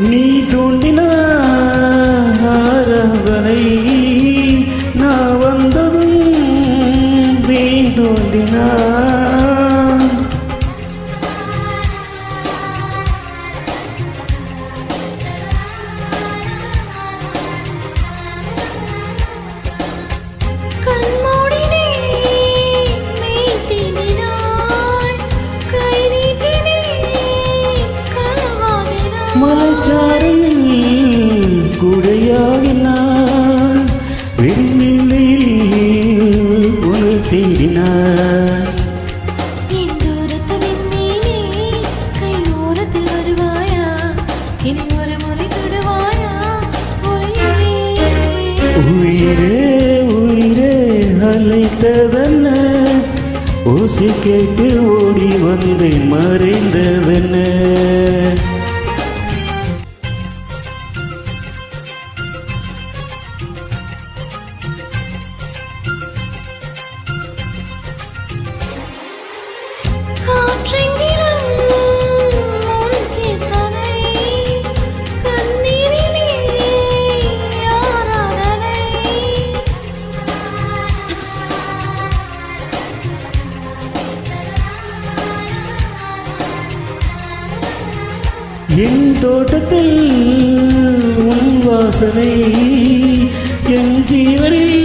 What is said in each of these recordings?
நீ தோண்டின ஆரவனை நான் வந்ததும் வீண் தோண்டினா மலைச்சாரல் குடையாகினான் விண்ணிலையில் உனை தேடினான் உயிரே உயிரே அழைத்ததென்ன ஓசை கேட்டு ஓடி வந்து மறைந்ததென்ன என் தோட்டத்தில் உன் வாசனை என் ஜீவனில்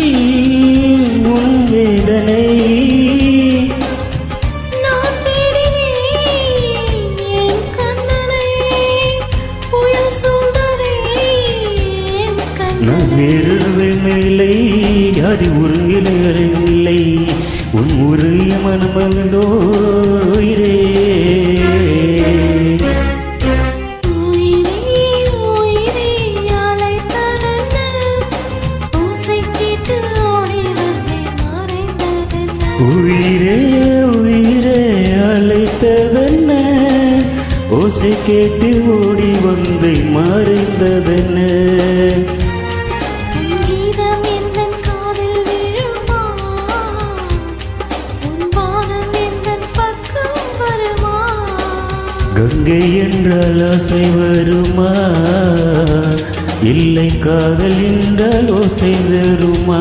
உன் வேதனை நான் தேடினேன் என் கண்ணனை புயல் சூழ்ந்ததே என் கண்ணனை நான் வேறொருவனில்லை அது உருங்கிலே உன் உரிய மனமந்தோயிரே உயிரே உயிரே அழைத்ததென்ன ஓசை கேட்டு ஓடி வந்து மறைந்ததென்ன கங்கை என்றால் ஆசை வருமா இல்லை காதல் என்றால் ஓசை தருமா